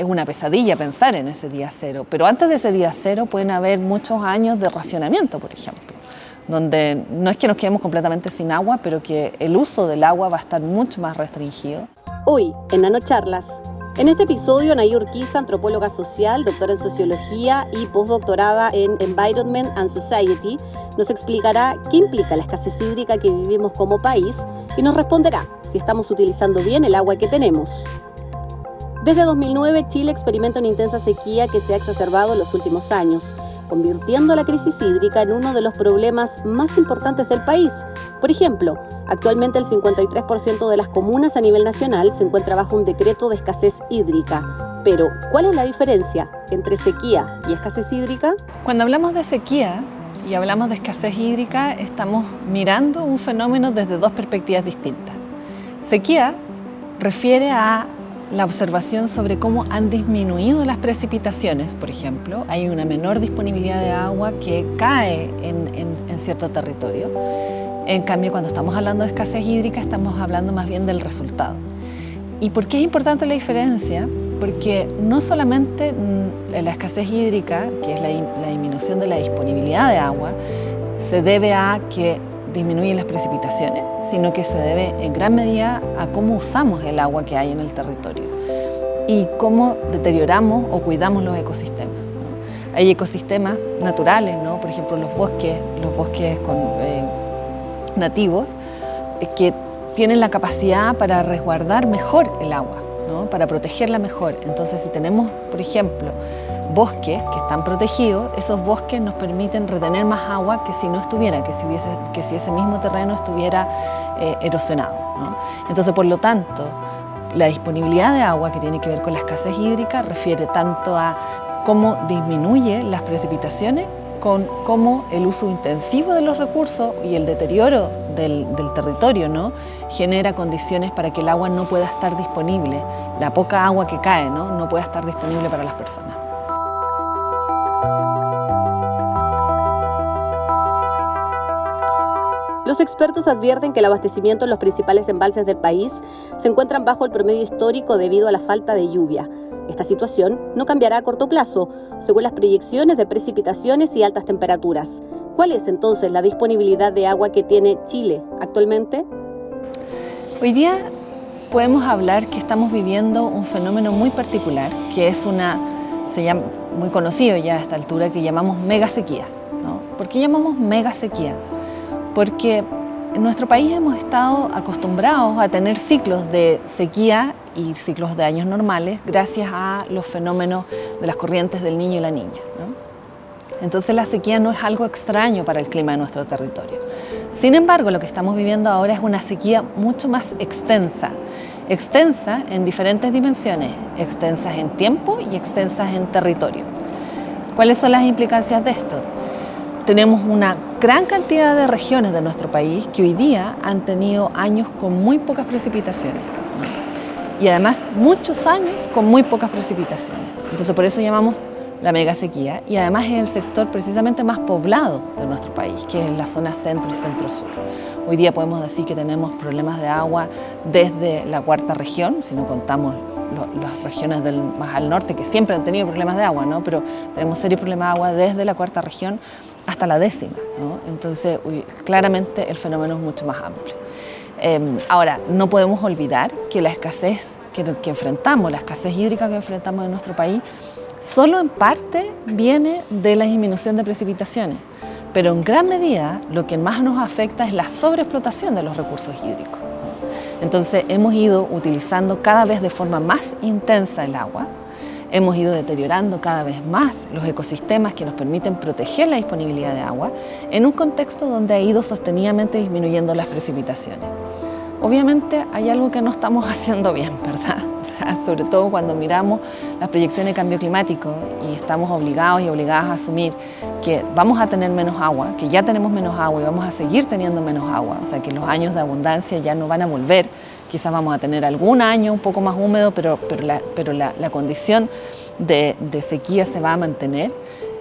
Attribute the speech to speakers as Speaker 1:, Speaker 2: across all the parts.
Speaker 1: una pesadilla pensar en ese día cero, pero antes de ese día cero pueden haber muchos años de racionamiento, por ejemplo, donde no es que nos quedemos completamente sin agua, pero que el uso del agua va a estar mucho más restringido.
Speaker 2: Hoy, en Nanocharlas, en este episodio, Anaí Urquiza, antropóloga social, doctora en sociología y postdoctorada en Environment and Society, nos explicará qué implica la escasez hídrica que vivimos como país y nos responderá si estamos utilizando bien el agua que tenemos. Desde 2009, Chile experimenta una intensa sequía que se ha exacerbado en los últimos años, convirtiendo la crisis hídrica en uno de los problemas más importantes del país. Por ejemplo, actualmente el 53% de las comunas a nivel nacional se encuentra bajo un decreto de escasez hídrica. Pero, ¿cuál es la diferencia entre sequía y escasez hídrica?
Speaker 1: Cuando hablamos de sequía y hablamos de escasez hídrica, estamos mirando un fenómeno desde dos perspectivas distintas. Sequía refiere a la observación sobre cómo han disminuido las precipitaciones, por ejemplo. Hay una menor disponibilidad de agua que cae en cierto territorio. En cambio, cuando estamos hablando de escasez hídrica, estamos hablando más bien del resultado. ¿Y por qué es importante la diferencia? Porque no solamente la escasez hídrica, que es la disminución de la disponibilidad de agua, se debe a que disminuyen las precipitaciones, sino que se debe en gran medida a cómo usamos el agua que hay en el territorio y cómo deterioramos o cuidamos los ecosistemas, ¿no? Hay ecosistemas naturales, ¿no? Por ejemplo, los bosques nativos que tienen la capacidad para resguardar mejor el agua, ¿no? Para protegerla mejor. Entonces, si tenemos, por ejemplo, bosques que están protegidos, esos bosques nos permiten retener más agua que si no estuviera, que si ese mismo terreno estuviera erosionado, ¿no? Entonces, por lo tanto, la disponibilidad de agua que tiene que ver con la escasez hídrica refiere tanto a cómo disminuye las precipitaciones con cómo el uso intensivo de los recursos y el deterioro del territorio, ¿no? Genera condiciones para que el agua no pueda estar disponible, la poca agua que cae, no pueda estar disponible para las personas.
Speaker 2: Los expertos advierten que el abastecimiento en los principales embalses del país se encuentran bajo el promedio histórico debido a la falta de lluvia. Esta situación no cambiará a corto plazo, según las proyecciones de precipitaciones y altas temperaturas. ¿Cuál es entonces la disponibilidad de agua que tiene Chile actualmente?
Speaker 1: Hoy día podemos hablar que estamos viviendo un fenómeno muy particular, que es se llama muy conocido ya a esta altura, que llamamos megasequía, ¿no? ¿Por qué llamamos megasequía? Porque en nuestro país hemos estado acostumbrados a tener ciclos de sequía y ciclos de años normales gracias a los fenómenos de las corrientes del Niño y la Niña, ¿no? Entonces la sequía no es algo extraño para el clima de nuestro territorio. Sin embargo, lo que estamos viviendo ahora es una sequía mucho más extensa en diferentes dimensiones, extensas en tiempo y extensas en territorio. ¿Cuáles son las implicancias de esto? Tenemos una gran cantidad de regiones de nuestro país que hoy día han tenido años con muy pocas precipitaciones, ¿no? Y además muchos años con muy pocas precipitaciones. Entonces por eso llamamos la megasequía, y además es el sector precisamente más poblado de nuestro país, que es la zona centro y centro-sur. Hoy día podemos decir que tenemos problemas de agua desde la cuarta región, si no contamos las regiones más al norte, que siempre han tenido problemas de agua, ¿no? Pero tenemos serios problemas de agua desde la cuarta región hasta la décima, ¿no? Entonces, claramente el fenómeno es mucho más amplio. Ahora, no podemos olvidar que la escasez que enfrentamos, la escasez hídrica que enfrentamos en nuestro país, solo en parte viene de la disminución de precipitaciones, pero en gran medida lo que más nos afecta es la sobreexplotación de los recursos hídricos. Entonces hemos ido utilizando cada vez de forma más intensa el agua, hemos ido deteriorando cada vez más los ecosistemas que nos permiten proteger la disponibilidad de agua en un contexto donde ha ido sostenidamente disminuyendo las precipitaciones. Obviamente hay algo que no estamos haciendo bien, ¿verdad? O sea, sobre todo cuando miramos las proyecciones de cambio climático y estamos obligados y obligadas a asumir que vamos a tener menos agua, que ya tenemos menos agua y vamos a seguir teniendo menos agua, o sea que los años de abundancia ya no van a volver, quizás vamos a tener algún año un poco más húmedo, pero la condición de sequía se va a mantener.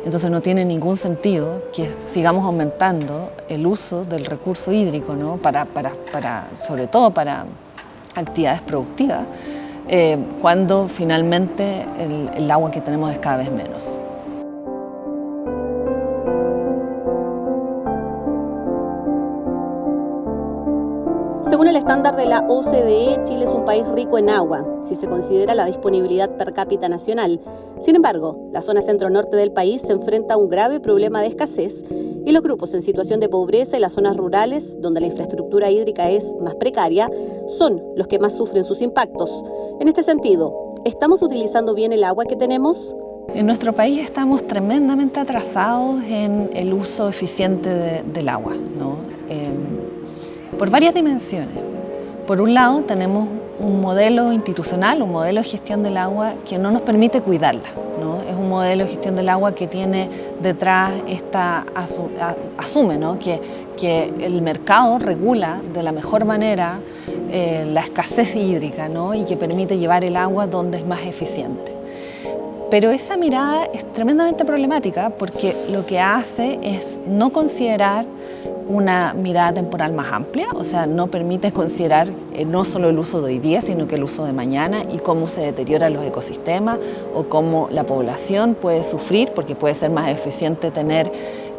Speaker 1: Entonces no tiene ningún sentido que sigamos aumentando el uso del recurso hídrico, ¿no? Sobre todo para actividades productivas, cuando finalmente el agua que tenemos es cada vez menos.
Speaker 2: Según el estándar de la OCDE, Chile es un país rico en agua, si se considera la disponibilidad per cápita nacional. Sin embargo, la zona centro-norte del país se enfrenta a un grave problema de escasez y los grupos en situación de pobreza y las zonas rurales, donde la infraestructura hídrica es más precaria, son los que más sufren sus impactos. En este sentido, ¿estamos utilizando bien el agua que tenemos?
Speaker 1: En nuestro país estamos tremendamente atrasados en el uso eficiente del agua, ¿no? Por varias dimensiones. Por un lado, tenemos un modelo institucional, un modelo de gestión del agua que no nos permite cuidarla, ¿no? Es un modelo de gestión del agua que tiene detrás asume, ¿no? que el mercado regula de la mejor manera la escasez hídrica, ¿no? Y que permite llevar el agua donde es más eficiente. Pero esa mirada es tremendamente problemática porque lo que hace es no considerar una mirada temporal más amplia, o sea, no permite considerar no solo el uso de hoy día, sino que el uso de mañana y cómo se deterioran los ecosistemas o cómo la población puede sufrir, porque puede ser más eficiente tener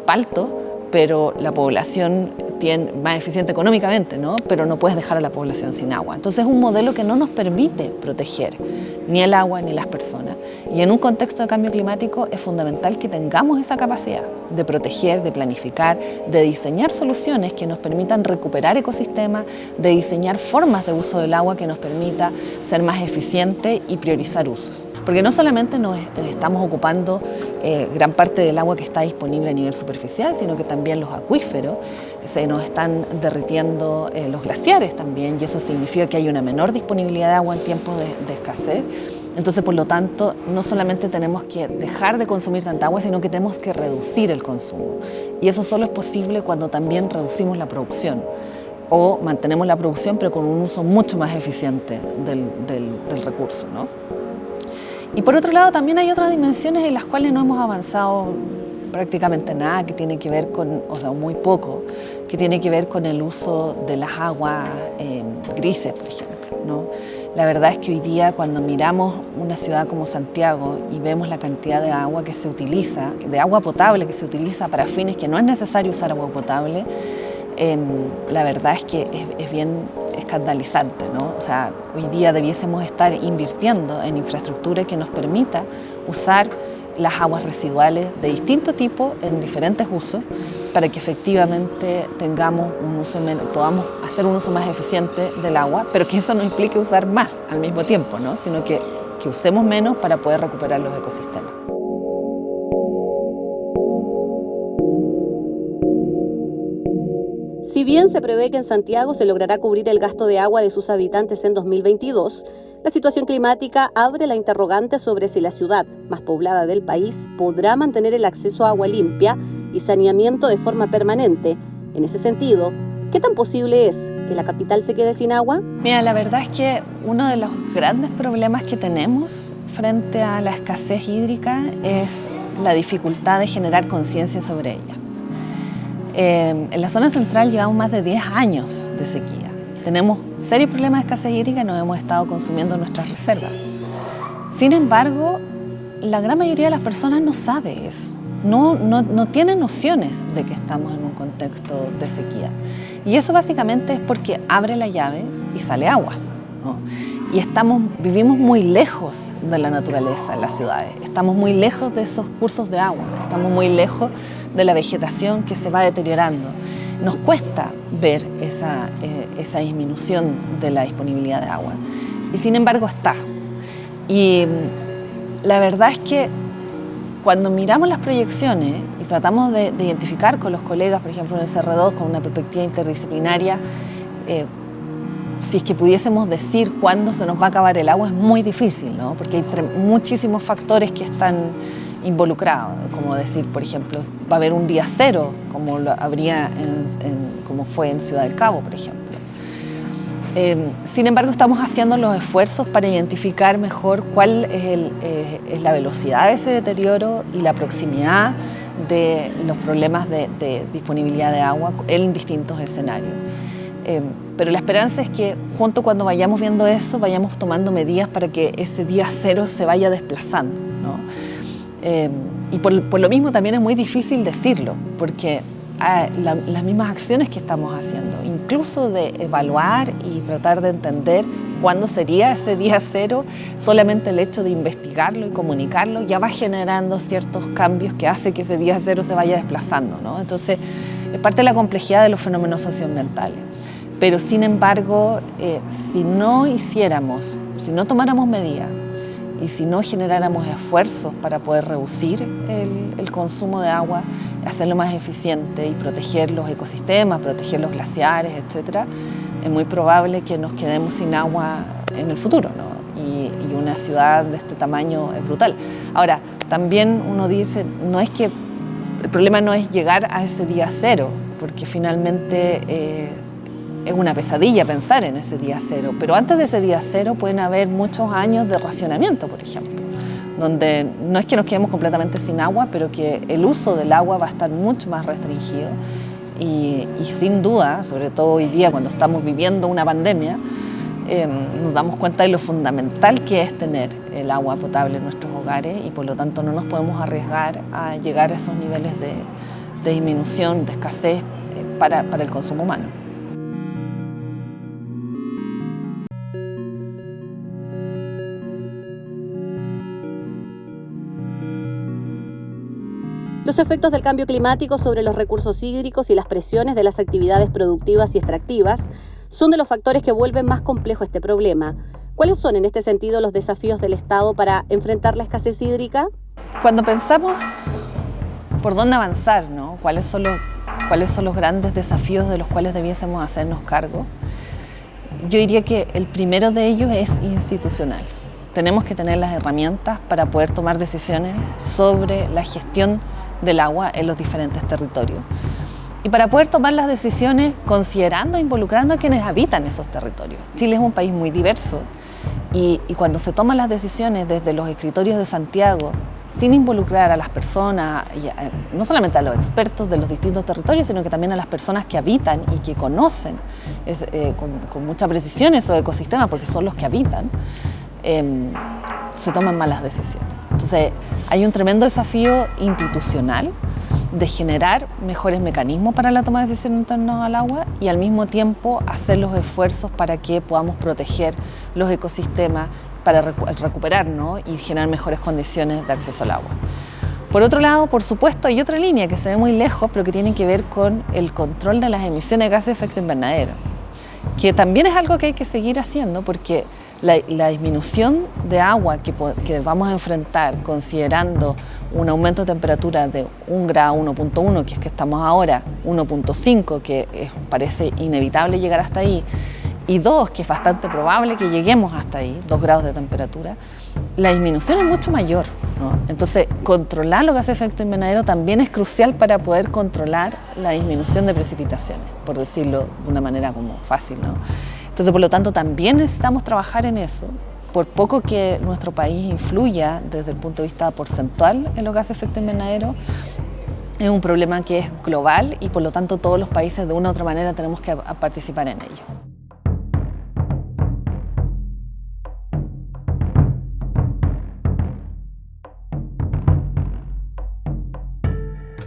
Speaker 1: palto, pero la población tiene más eficiente económicamente, ¿no? Pero no puedes dejar a la población sin agua. Entonces es un modelo que no nos permite proteger ni el agua ni las personas. Y en un contexto de cambio climático es fundamental que tengamos esa capacidad de proteger, de planificar, de diseñar soluciones que nos permitan recuperar ecosistemas, de diseñar formas de uso del agua que nos permita ser más eficientes y priorizar usos. Porque no solamente nos estamos ocupando gran parte del agua que está disponible a nivel superficial, sino que también los acuíferos, se nos están derritiendo los glaciares también, y eso significa que hay una menor disponibilidad de agua en tiempos de escasez. Entonces, por lo tanto, no solamente tenemos que dejar de consumir tanta agua, sino que tenemos que reducir el consumo. Y eso solo es posible cuando también reducimos la producción o mantenemos la producción, pero con un uso mucho más eficiente del recurso, ¿no? Y por otro lado, también hay otras dimensiones en las cuales no hemos avanzado prácticamente nada, que tiene que ver con, o sea, muy poco, que tiene que ver con el uso de las aguas grises, por ejemplo, ¿no? La verdad es que hoy día cuando miramos una ciudad como Santiago y vemos la cantidad de agua que se utiliza, de agua potable que se utiliza para fines que no es necesario usar agua potable, la verdad es que es bien escandalizante, ¿no? O sea, hoy día debiésemos estar invirtiendo en infraestructura que nos permita usar las aguas residuales de distinto tipo en diferentes usos para que efectivamente tengamos un uso podamos hacer un uso más eficiente del agua, pero que eso no implique usar más al mismo tiempo, ¿no? Sino que usemos menos para poder recuperar los ecosistemas.
Speaker 2: Si bien se prevé que en Santiago se logrará cubrir el gasto de agua de sus habitantes en 2022, la situación climática abre la interrogante sobre si la ciudad más poblada del país podrá mantener el acceso a agua limpia y saneamiento de forma permanente. En ese sentido, ¿qué tan posible es que la capital se quede sin agua?
Speaker 1: Mira, la verdad es que uno de los grandes problemas que tenemos frente a la escasez hídrica es la dificultad de generar conciencia sobre ella. En la zona central llevamos más de 10 años de sequía. Tenemos serios problemas de escasez hídrica y nos hemos estado consumiendo nuestras reservas. Sin embargo, la gran mayoría de las personas no sabe eso. No tiene nociones de que estamos en un contexto de sequía. Y eso básicamente es porque abre la llave y sale agua, ¿no? Y vivimos muy lejos de la naturaleza en las ciudades. Estamos muy lejos de esos cursos de agua. Estamos muy lejos de la vegetación que se va deteriorando. Nos cuesta ver esa disminución de la disponibilidad de agua. Y sin embargo está. Y la verdad es que cuando miramos las proyecciones y tratamos de identificar con los colegas, por ejemplo en el CR2, con una perspectiva interdisciplinaria, si es que pudiésemos decir cuándo se nos va a acabar el agua es muy difícil, ¿no? Porque hay muchísimos factores que están involucrados, como decir, por ejemplo, va a haber un día cero, como lo habría como fue en Ciudad del Cabo, por ejemplo. Sin embargo, estamos haciendo los esfuerzos para identificar mejor cuál es la velocidad de ese deterioro y la proximidad de los problemas de disponibilidad de agua en distintos escenarios. Pero la esperanza es que junto cuando vayamos viendo eso, vayamos tomando medidas para que ese día cero se vaya desplazando, ¿no? Y por lo mismo también es muy difícil decirlo, porque las mismas acciones que estamos haciendo, incluso de evaluar y tratar de entender cuándo sería ese día cero, solamente el hecho de investigarlo y comunicarlo ya va generando ciertos cambios que hace que ese día cero se vaya desplazando, ¿no? Entonces, es parte de la complejidad de los fenómenos socioambientales. Pero, sin embargo, si no hiciéramos, si no tomáramos medidas y si no generáramos esfuerzos para poder reducir el consumo de agua, hacerlo más eficiente y proteger los ecosistemas, proteger los glaciares, etc., es muy probable que nos quedemos sin agua en el futuro, ¿no? Y una ciudad de este tamaño es brutal. Ahora, también uno dice, el problema no es llegar a ese día cero, porque finalmente es una pesadilla pensar en ese día cero, pero antes de ese día cero pueden haber muchos años de racionamiento, por ejemplo, donde no es que nos quedemos completamente sin agua, pero que el uso del agua va a estar mucho más restringido y sin duda, sobre todo hoy día cuando estamos viviendo una pandemia, nos damos cuenta de lo fundamental que es tener el agua potable en nuestros hogares y por lo tanto no nos podemos arriesgar a llegar a esos niveles de disminución, de escasez para el consumo humano.
Speaker 2: Los efectos del cambio climático sobre los recursos hídricos y las presiones de las actividades productivas y extractivas son de los factores que vuelven más complejo este problema. ¿Cuáles son en este sentido los desafíos del Estado para enfrentar la escasez hídrica?
Speaker 1: Cuando pensamos por dónde avanzar, ¿no? ¿Cuáles son los grandes desafíos de los cuales debiésemos hacernos cargo? Yo diría que el primero de ellos es institucional. Tenemos que tener las herramientas para poder tomar decisiones sobre la gestión del agua en los diferentes territorios. Y para poder tomar las decisiones considerando e involucrando a quienes habitan esos territorios. Chile es un país muy diverso y cuando se toman las decisiones desde los escritorios de Santiago, sin involucrar a las personas, no solamente a los expertos de los distintos territorios, sino que también a las personas que habitan y que conocen con mucha precisión esos ecosistemas, porque son los que habitan, se toman malas decisiones. Entonces, hay un tremendo desafío institucional de generar mejores mecanismos para la toma de decisiones en torno al agua y al mismo tiempo hacer los esfuerzos para que podamos proteger los ecosistemas para recuperar, ¿no? Y generar mejores condiciones de acceso al agua. Por otro lado, por supuesto, hay otra línea que se ve muy lejos, pero que tiene que ver con el control de las emisiones de gases de efecto invernadero, que también es algo que hay que seguir haciendo porque la disminución de agua que vamos a enfrentar considerando un aumento de temperatura de 1 grado, 1.1, que es que estamos ahora, 1.5, que parece inevitable llegar hasta ahí, y 2, que es bastante probable que lleguemos hasta ahí, 2 grados de temperatura, la disminución es mucho mayor, ¿no? Entonces, controlar los gases de efecto invernadero también es crucial para poder controlar la disminución de precipitaciones, por decirlo de una manera como fácil, ¿no? Entonces, por lo tanto, también necesitamos trabajar en eso, por poco que nuestro país influya desde el punto de vista porcentual en los gases de efecto invernadero, es un problema que es global y por lo tanto todos los países de una u otra manera tenemos que participar en ello.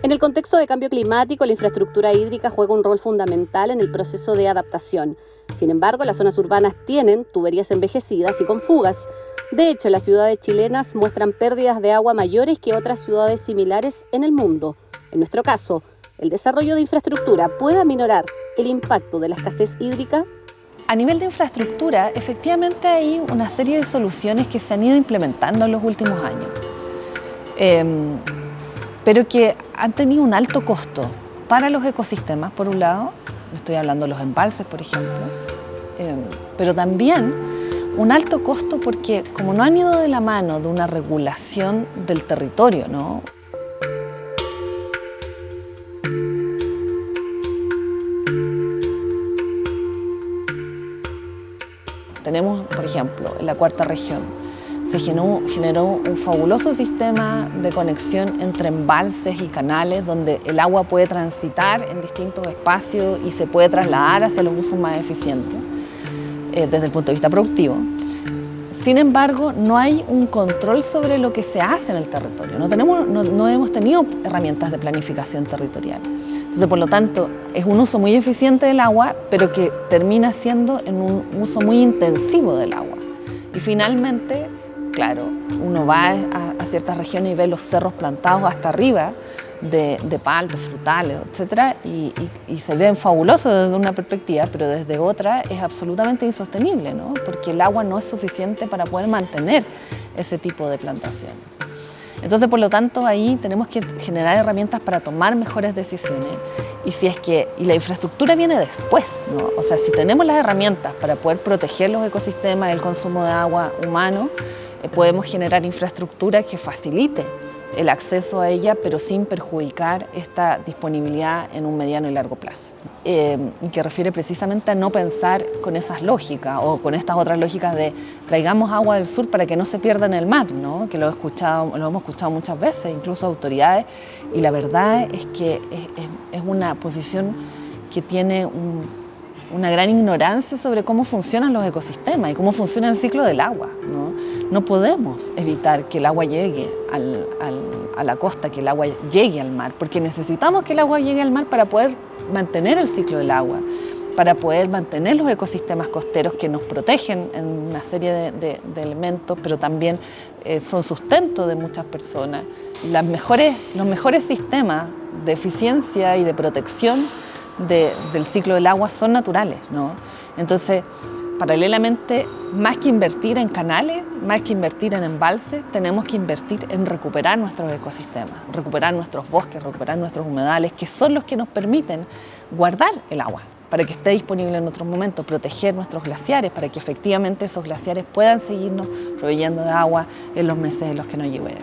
Speaker 2: En el contexto de cambio climático, la infraestructura hídrica juega un rol fundamental en el proceso de adaptación. Sin embargo, las zonas urbanas tienen tuberías envejecidas y con fugas. De hecho, las ciudades chilenas muestran pérdidas de agua mayores que otras ciudades similares en el mundo. En nuestro caso, ¿el desarrollo de infraestructura puede aminorar el impacto de la escasez hídrica?
Speaker 1: A nivel de infraestructura, efectivamente hay una serie de soluciones que se han ido implementando en los últimos años, pero que han tenido un alto costo para los ecosistemas, por un lado, estoy hablando de los embalses, por ejemplo, pero también un alto costo porque como no han ido de la mano de una regulación del territorio, ¿no? Tenemos, por ejemplo, en la cuarta región, se generó un fabuloso sistema de conexión entre embalses y canales donde el agua puede transitar en distintos espacios y se puede trasladar hacia los usos más eficientes desde el punto de vista productivo. Sin embargo, no hay un control sobre lo que se hace en el territorio. No hemos tenido herramientas de planificación territorial. Entonces, por lo tanto, es un uso muy eficiente del agua, pero que termina siendo en un uso muy intensivo del agua. Y finalmente, claro, uno va a ciertas regiones y ve los cerros plantados hasta arriba de paltos, frutales, etc. Y se ven fabulosos desde una perspectiva, pero desde otra es absolutamente insostenible, ¿no? Porque el agua no es suficiente para poder mantener ese tipo de plantación. Entonces, por lo tanto, ahí tenemos que generar herramientas para tomar mejores decisiones y la infraestructura viene después, ¿no? O sea, si tenemos las herramientas para poder proteger los ecosistemas y el consumo de agua humano, podemos generar infraestructura que facilite el acceso a ella, pero sin perjudicar esta disponibilidad en un mediano y largo plazo. Y que refiere precisamente a no pensar con esas lógicas o con estas otras lógicas de traigamos agua del sur para que no se pierda en el mar, ¿no? Que lo hemos escuchado muchas veces, incluso autoridades, y la verdad es que es una posición que tiene una gran ignorancia sobre cómo funcionan los ecosistemas y cómo funciona el ciclo del agua, ¿no? No podemos evitar que el agua llegue a la costa, que el agua llegue al mar, porque necesitamos que el agua llegue al mar para poder mantener el ciclo del agua, para poder mantener los ecosistemas costeros que nos protegen en una serie de elementos, pero también son sustento de muchas personas. Los mejores sistemas de eficiencia y de protección del ciclo del agua son naturales, ¿no? Entonces, paralelamente, más que invertir en canales, más que invertir en embalses, tenemos que invertir en recuperar nuestros ecosistemas, recuperar nuestros bosques, recuperar nuestros humedales, que son los que nos permiten guardar el agua para que esté disponible en otros momentos, proteger nuestros glaciares, para que efectivamente esos glaciares puedan seguirnos proveyendo de agua en los meses en los que no llueve.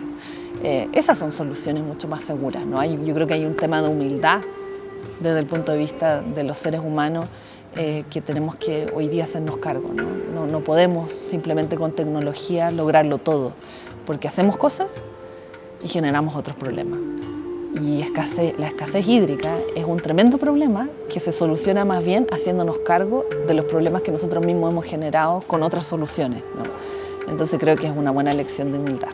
Speaker 1: Esas son soluciones mucho más seguras, ¿no? Yo creo que hay un tema de humildad desde el punto de vista de los seres humanos que tenemos que hoy día hacernos cargo, ¿no? No podemos simplemente con tecnología lograrlo todo, porque hacemos cosas y generamos otros problemas. Y la escasez hídrica es un tremendo problema que se soluciona más bien haciéndonos cargo de los problemas que nosotros mismos hemos generado con otras soluciones, ¿no? Entonces creo que es una buena lección de humildad.